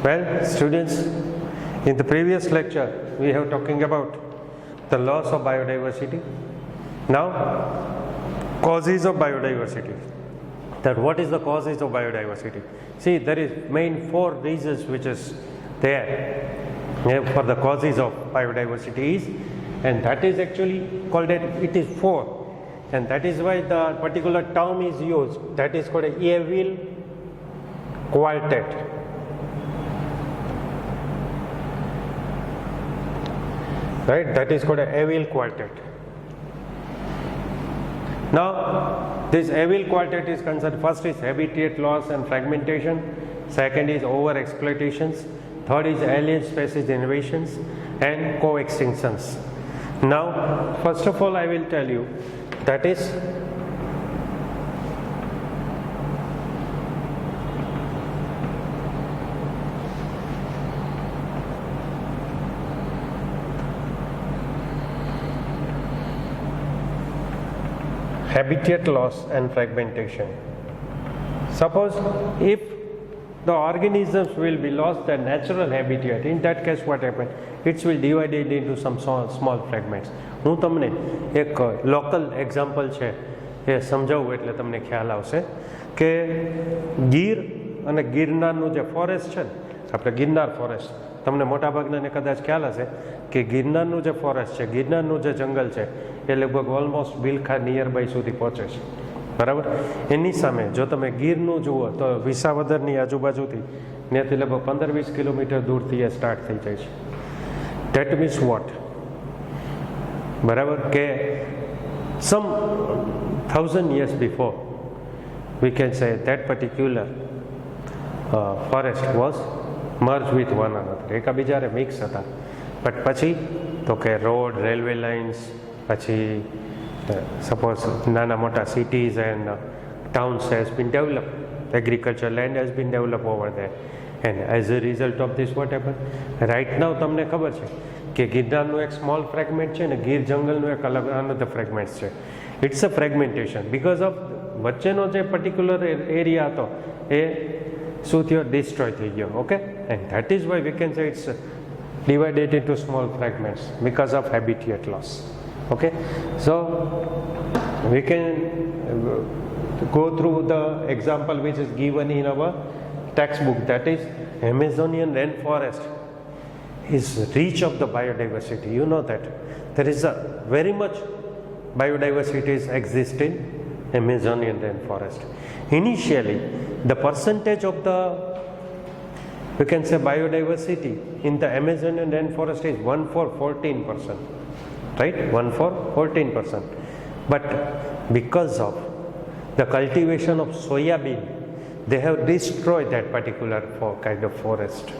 Well, students, in the previous lecture, we have talking about the loss of biodiversity. Now, causes of biodiversity. That what is the causes of biodiversity? See, there is main 4 reasons which is there for the causes of biodiversity is, and that is actually called it is 4, and that is why the particular term is used. That is called a Yeville quartet. Right, that is called a Yeville quartet. Now, this Yeville quartet is concerned. First is habitat loss and fragmentation. Second is over exploitations. Third is alien species invasions and co-extinctions. Now, first of all, I will tell you that is habitat loss and fragmentation. Suppose if the organisms will be lost their natural habitat, in that case what happens? It will divide it into some small fragments. હું તમને એક local example છે એ સમજાવું એટલે તમને ખ્યાલ આવશે કે ગીર અને ગિરનારનું જે ફોરેસ્ટ છે ને, આપણે ગિરનાર ફોરેસ્ટ, તમને મોટાભાગનાને કદાચ ખ્યાલ હશે કે ગિરનારનું જે ફોરેસ્ટ છે, ગિરનારનું જે જંગલ છે એ લગભગ ઓલમોસ્ટ બિલખા નિયર બાય સુધી પહોંચે છે, બરાબર. એની સામે જો તમે ગીરનું જુઓ તો વિસાવદરની આજુબાજુથી ત્યાંથી લગભગ 15-20 કિલોમીટર દૂરથી એ સ્ટાર્ટ થઈ જાય છે. ધેટ મીન્સ વોટ, બરાબર, કે સમ 1000 years before we can say that particular forest was merged with one another, એકબીજારે મિક્સ હતા. બટ પછી તો કે રોડ, રેલવે લાઇન્સ, પછી suppose nana mota cities and towns has been developed, agricultural land has been developed over there, and as a result of this what happened right now તમને ખબર છે કે ગિરનારનું એક સ્મોલ ફ્રેગમેન્ટ છે ને ગીર જંગલનું એક અલગ અનધર ફ્રેગમેન્ટ છે. It's a fragmentation because of વચ્ચેનો જે પર્ટિક્યુલર એરિયા હતો એ શું થયો, ડિસ્ટ્રોય થઈ ગયો. Okay, and that is why we can say it's divided into small fragments because of habitat loss. Okay, so we can go through the example which is given in our textbook, that is Amazonian rainforest is rich of the biodiversity. You know that there is a very much biodiversity exists in Amazonian rainforest. Initially the percentage of the, we can say, biodiversity in the Amazonian rainforest is 1/14%, right, 1/14%. But because of the cultivation of soya bean, they have destroyed that particular kind of forest,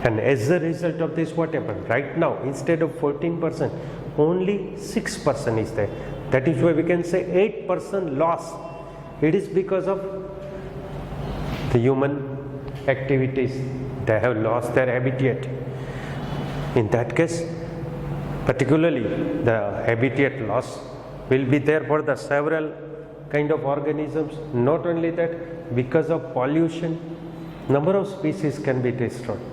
and as a result of this what happened, right now instead of 14% only 6% is there. That is why we can say 8% loss. It is because of the human activities. They have lost their habitat. In that case, particularly the habitat loss will be there for the several kind of organisms. Not only that, because of pollution, number of species can be destroyed.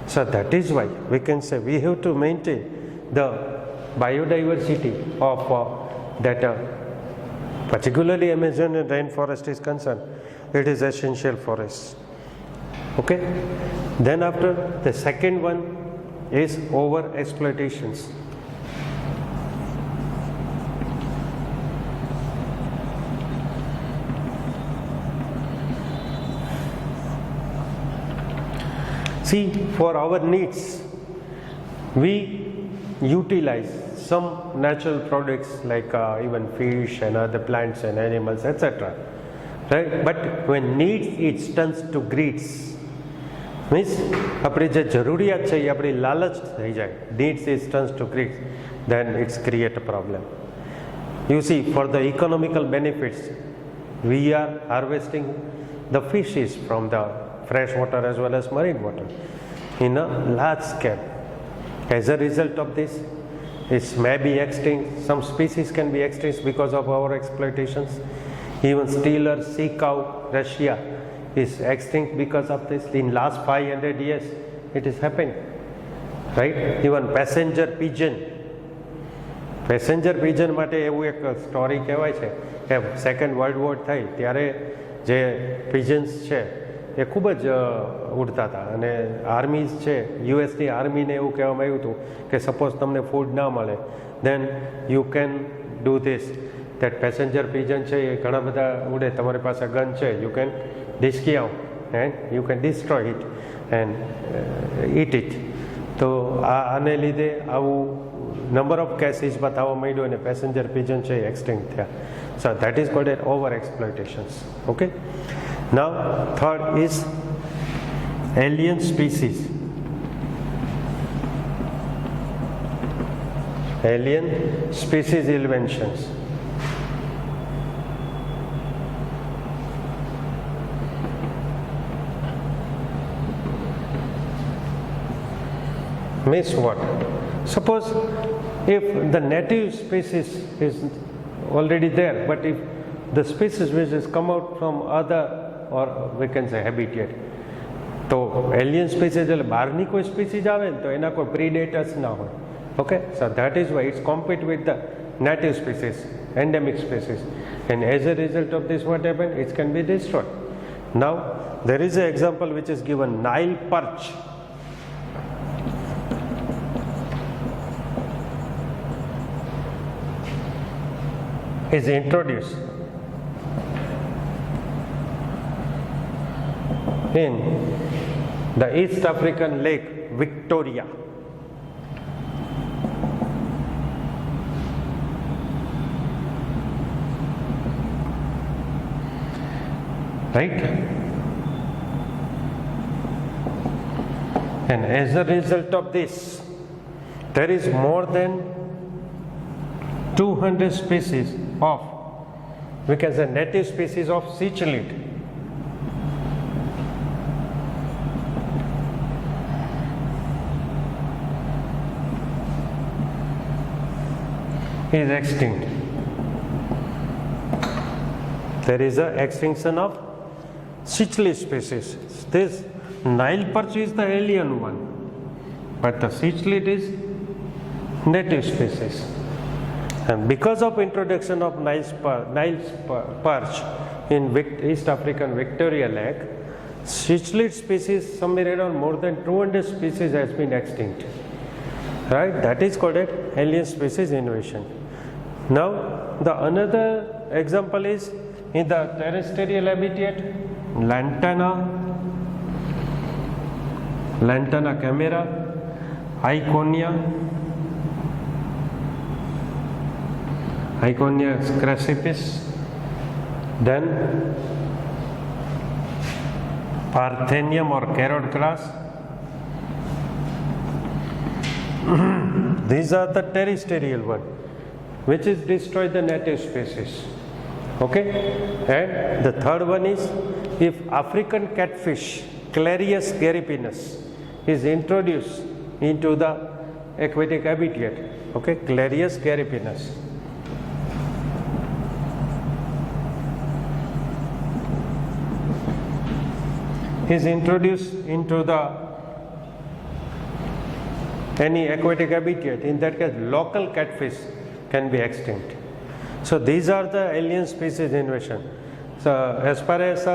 So that is why we can say we have to maintain the biodiversity of that particularly Amazonian rainforest is concerned. It is essential for us. Okay, then after, the second one is over exploitations. See, for our needs we utilize some natural products like even fish and other plants and animals, etc., right? But when needs it turns to greeds, means આપણી જે જરૂરિયાત છે એ આપણી લાલચ થઈ જાય, needs it turns to greeds, then it's create a problem. You see, for the economical benefits we are harvesting the fishes from the fresh water as well as marine water in a large scale. As a result of this, it may be extinct. Some species can be extinct because of our exploitations. Even steelers, sea cow, Russia, is extinct because of this. In last 500 years, it is happening, right? Even passenger pigeon માટે એવું એક story કહેવાય છે કે second world war થઈ ત્યારે જે પિજન્સ છે એ ખૂબ જ ઉડતા હતા અને આર્મીઝ છે, યુએસની આર્મીને એવું કહેવામાં આવ્યું હતું કે સપોઝ તમને ફૂડ ના મળે then you can do this, that passenger pigeon છે એ ઘણા બધા ઉડે, તમારી પાસે ગન છે, યુ કેન ડિસ્કી out and you can destroy it and it eat. તો આને લીધે આવું નંબર ઓફ કેસીસ બતાવવા માંડ્યું અને પેસેન્જર પિજન છે એ એક્સટિંક્ટ થયા. So that is called at over exploitations. Okay, now third is alien species. Alien species inventions. Means what? Suppose if the native species is already there, but if the species which has come out from other, or we can say habitat, તો alien species એટલે બહારની કોઈ species આવે ને તો એના કોઈ પ્રીડેટર્સ ના હોય. Okay, so that is why it's compete with the native species, endemic species, and as a result of this, what happened? It can be destroyed. Now there is an example which is given. Nile perch. Is introduced in the East African lake Victoria. Right? And as a result of this, there is more than 200 species of, we can say, native species of cichlid. Is extinct. There is an extinction of cichlid species. This Nile perch is the alien one, but the cichlid is native species. And because of introduction of Nile perch in East African Victoria Lake, cichlid species, somewhere around more than 200 species has been extinct. Right? That is called an alien species invasion. Now the another example is in the terrestrial habitat, Lantana camera, Iconia crassipis, then Parthenium or carrot grass. These are the terrestrial one, which is destroy the native species. Okay, and the third one is if African catfish Clarius garipinus is introduced into the aquatic habitat. Okay, Clarius garipinus. Is introduced into the any aquatic habitat. In that case, local catfish can be extinct. So these are the alien species invasion. So as far as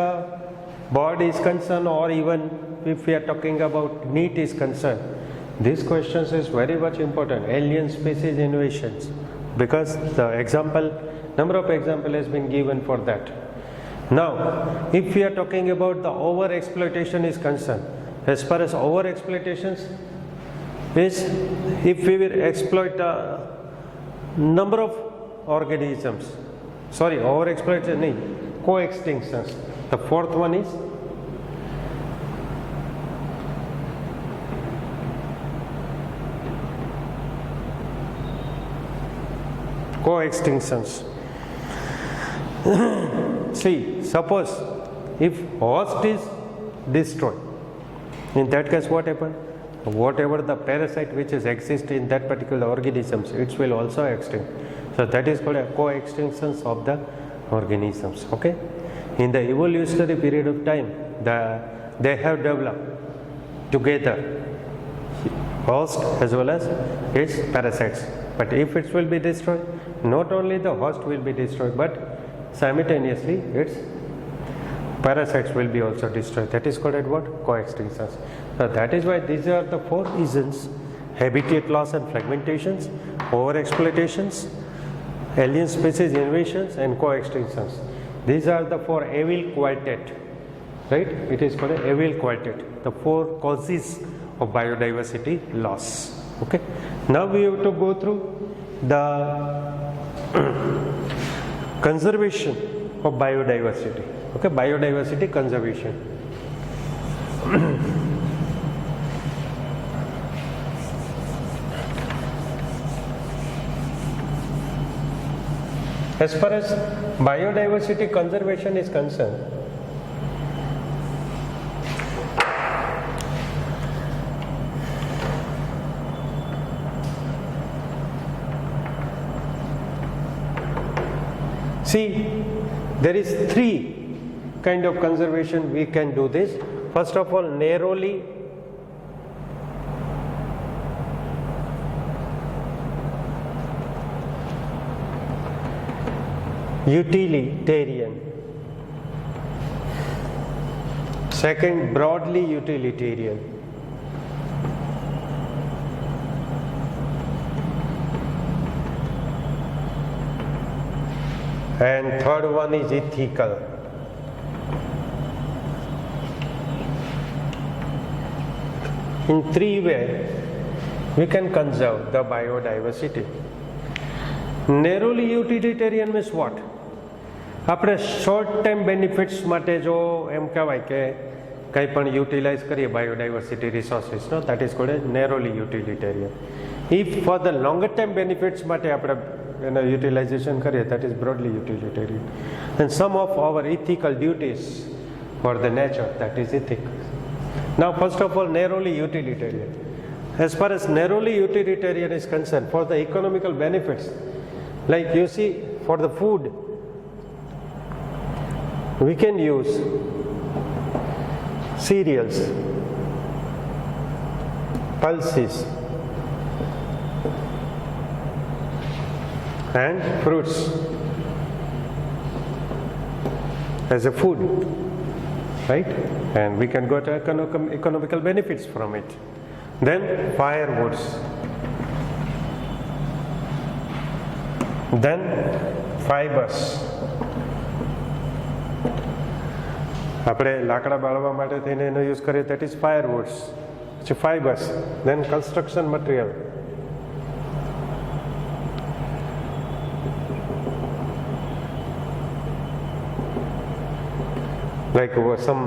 bird is concerned, or even if we are talking about meat is concerned, these questions is very much important. Alien species invasions, because the example, number of example has been given for that. Now, if we are talking about the over exploitation is concerned, as far as over exploitations is, if we will exploit a number of organisms, sorry, over exploitation, co-extinctions. The fourth one is co-extinctions. See, suppose if host is destroyed, in that case what happens? Whatever the parasite which is exist in that particular organisms, it will also extinct. So that is called a co-extinctions of the organisms. Okay, in the evolutionary period of time, they have developed together, host as well as its parasites. But if it will be destroyed, not only the host will be destroyed, but simultaneously its parasites will be also destroyed. That is called as what? Coextinction. So that is why these are the four reasons: habitat loss and fragmentations, overexploitations, alien species invasions, and coextinctions. These are the four evil quartet, right? It is called an evil quartet, the four causes of biodiversity loss. Okay. Now we have to go through the conservation of biodiversity. Okay, biodiversity conservation. As far as biodiversity conservation is concerned, see, there is three kind of conservation we can do this. First of all, narrowly utilitarian. Second, broadly utilitarian. And third one is ethical. In three ways we can conserve the biodiversity. Narrowly utilitarian means what? આપણે short time benefits માટે જો એમ કહેવાય કે કંઈ પણ utilize કરીએ biodiversity રિસોર્સિસનો, that is called a narrowly utilitarian. If for the longer time benefits માટે આપણે એનો યુટિલાઇઝેશન કરીએ, that is broadly utilitarian. And some of our ethical duties for the nature, that is ethical. Now first of all, narrowly utilitarian. As far as narrowly utilitarian is concerned, for the economical benefits, like you see, for the food, we can use cereals, pulses, and fruits as a food, right? And we can get economical benefits from it. Then firewoods, then fibers. આપણે લાકડા બાળવા માટે થઈને એનો use કરીએ, that is firewoods. Fibers, then construction material, like some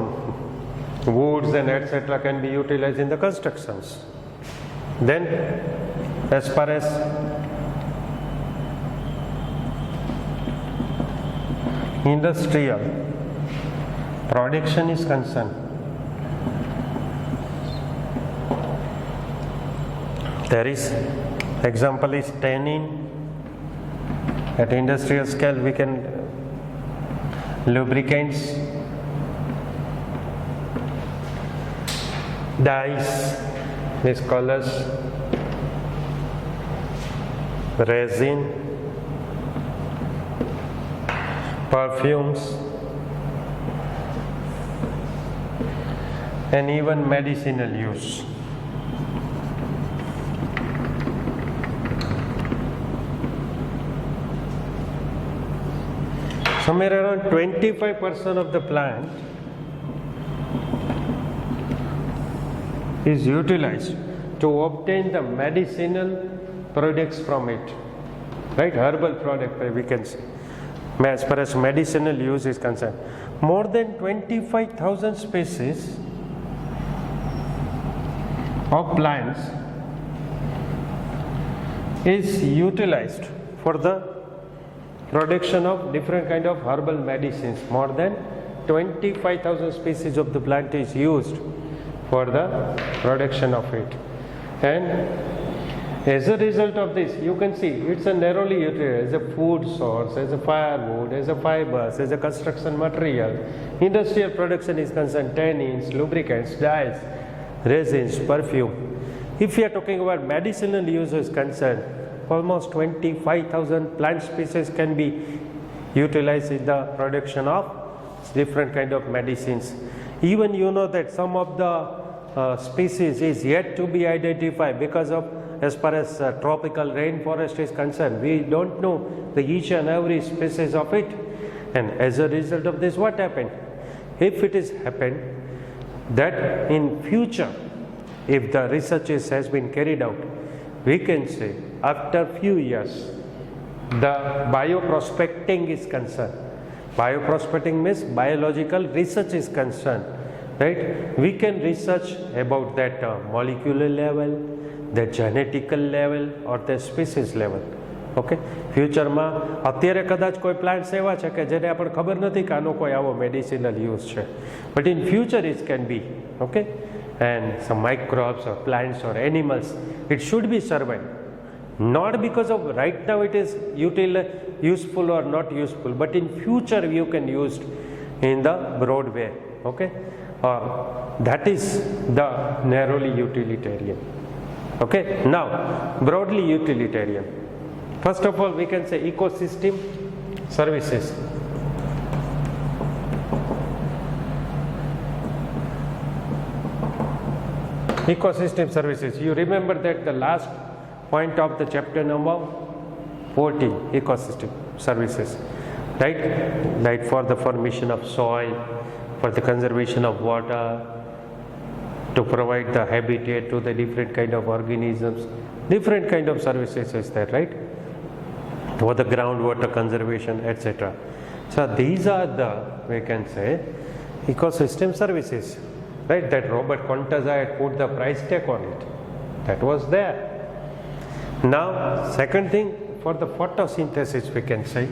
woods and etc. can be utilized in the constructions. Then as far as industrial production is concerned, there is example is tanning. At industrial scale we can lubricants, dyes, these colors, resin, perfumes, and even medicinal use. Somewhere around 25% of the plant is utilized to obtain the medicinal products from it, right? Herbal product we can say, as far as medicinal use is concerned. More than 25,000 species of plants is utilized for the production of different kind of herbal medicines. More than 25,000 species of the plant is used for the production of it. And As a result of this, you can see it's a narrowly utilized as a food source, as a firewood, as a fibers, as a construction material. Industrial production is concerned, tannins, lubricants, dyes, resins, perfume. If we are talking about medicinal use is concerned, almost 25,000 plant species can be utilized in the production of different kind of medicines. Even you know that some of the species is yet to be identified because of, as far as tropical rainforest is concerned, we don't know the each and every species of it. And as a result of this, what happened? If it is happened that in future, if the researches has been carried out, we can say after few years, the bioprospecting is concerned. Bioprospecting means biological research is concerned, right? We can research about that molecular level, the genetical level or the species level. Okay ફ્યુચરમાં અત્યારે કદાચ કોઈ plants એવા છે કે જેને આપણને ખબર નથી કે આનો કોઈ આવો મેડિસિનલ યુઝ છે, but in future it can be okay, and sum microbes or plants or animals it should be survive, not because of right now it is useful or not useful, but in future you can use in the broad way, okay, or that is the narrowly utilitarian. Okay, now broadly utilitarian, first of all we can say ecosystem services. Ecosystem services, you remember that the last point of the chapter number 14, ecosystem services, right? Like for the formation of soil, for the conservation of water, to provide the habitat to the different kind of organisms, different kind of services is there, right? For the groundwater conservation, etc. So these are the, we can say, ecosystem services, right? That Robert Contaza had put the price tag on it, that was there. Now second thing, for the photosynthesis we can say,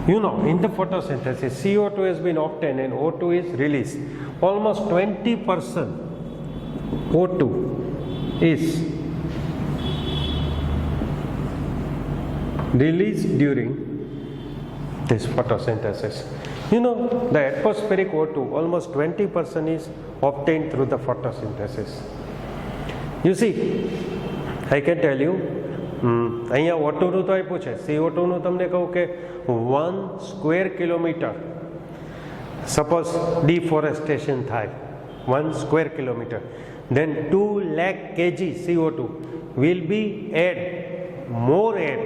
you know, in the photosynthesis CO2 has been obtained and O2 is released. Almost 20% O2 is released during this photosynthesis. You know, the atmospheric O2, almost 20% is obtained through the photosynthesis. You see, I can tell you, અહીંયા O2 નું તો આપ્યું છે, CO2 નું તમને કહું કે 1 square kilometer, suppose deforestation થાય 1 square kilometer, then 2 lakh kg CO2 will be more add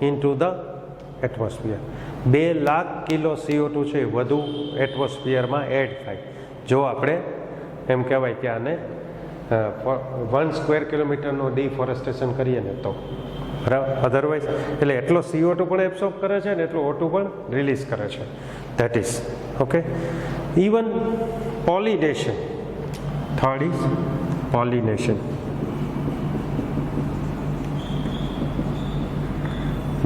into the atmosphere. 2 lakh kilo CO2 છે વધુ એટમોસ્ફિયરમાં એડ થાય જો આપણે એમ કહેવાય કે આને 1 સ્ક્વેર કિલોમીટરનું ડિફોરેસ્ટેશન કરીએ ને તો, બરાબર. અધરવાઇઝ એટલે એટલો CO2 પણ એબ્સોર્બ કરે છે ને એટલો O2 પણ રિલીઝ કરે છે, that is okay. Even pollination, third is pollination.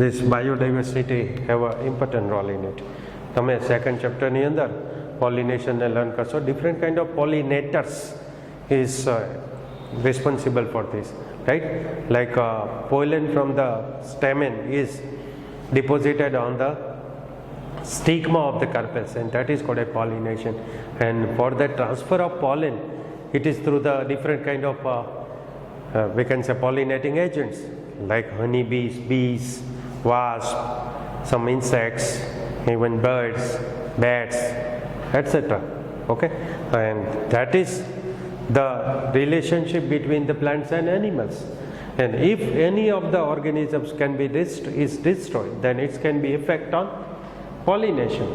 This biodiversity have an important role in it. તમે સેકન્ડ ચેપ્ટરની અંદર પોલિનેશનને લર્ન કરશો. Different kind of pollinators is responsible for this, right? Like pollen from the stamen is deposited on the stigma of the carpels, and that is called a pollination. And for the transfer of pollen, it is through the different kind of we can say pollinating agents like honeybees, bees, wasps, some insects, even birds, bats, etc. Okay, and that is the relationship between the plants and animals. And if any of the organisms can be is destroyed, then it can be effect on pollination.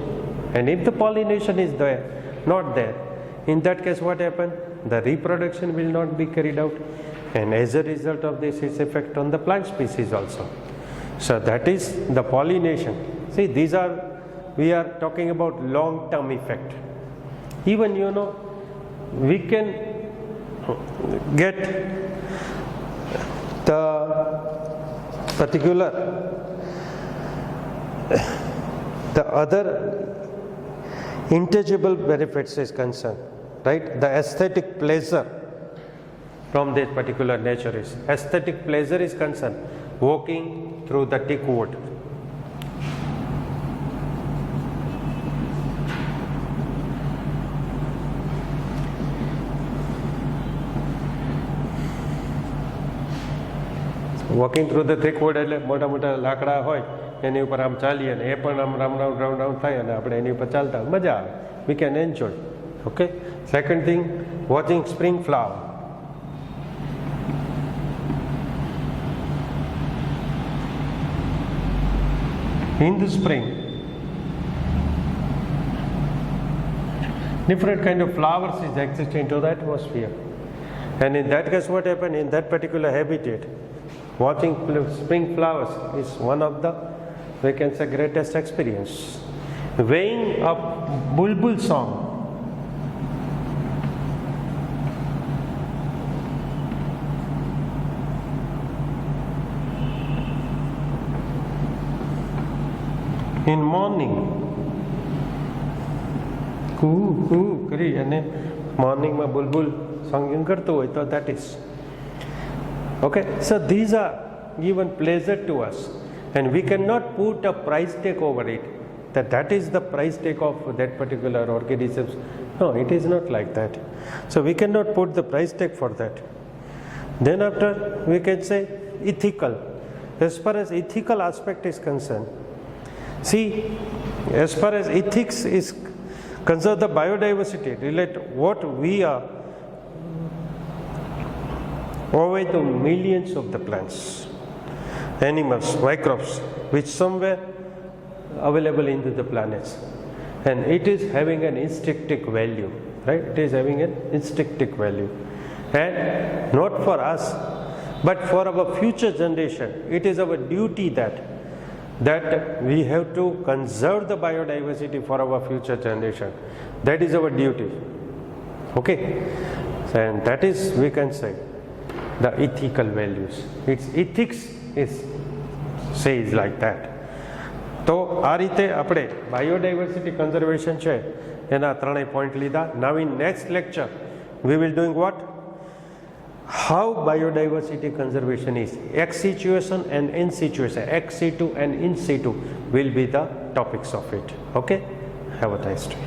And if the pollination is there, not there, in that case what happen? The reproduction will not be carried out, and as a result of this, its effect on the plant species also. So that is the pollination. See, these are, we are talking about long-term effect. Even you know, we can get the particular, the other intangible benefits is concerned. right? The aesthetic pleasure from this particular nature is. Aesthetic pleasure is concerned, walking through the thick wood. Walking through the thick wood એટલે મોટા મોટા લાકડા હોય એની ઉપર આમ ચાલીએ ને એ પણ આમ રાઉન્ડ થાય અને આપણે એની ઉપર ચાલતા મજા આવે. We can enjoy. Okay. Second thing, watching spring flower. In the spring, different kind of flowers is existing into the atmosphere, and in that case what happened in that particular habitat, watching spring flowers is one of the, we can say, greatest experience. Weighing a bulbul song, in morning, કરી અને મોર્નિંગમાં બુલબુલ સોંગિંગ કરતો હોય તો that is okay. So these are given pleasure to us, and we cannot put a price tag over it, that is the price tag of that particular organism. No, it is not like that. So we cannot put the price tag for that. Then after, we can say ethical. As far as ethical aspect is concerned, see, as far as ethics is concerned, the biodiversity relate what we are over to millions of the plants, animals, microbes, which somewhere available into the planets, and it is having an instinctive value, right? It is having an instinctive value, and not for us, but for our future generation. It is our duty that we have to conserve the biodiversity for our future generation. That is our duty. Okay, and that is, we can say, the ethical values. Its ethics is says like that. તો આ રીતે આપણે biodiversity conservation છે એના ત્રણેય point લીધા. નાવ in next lecture we will doing what, how biodiversity conservation is, ex situation and in situation, ex situ and in situ will be the topics of it. Okay, have a nice day.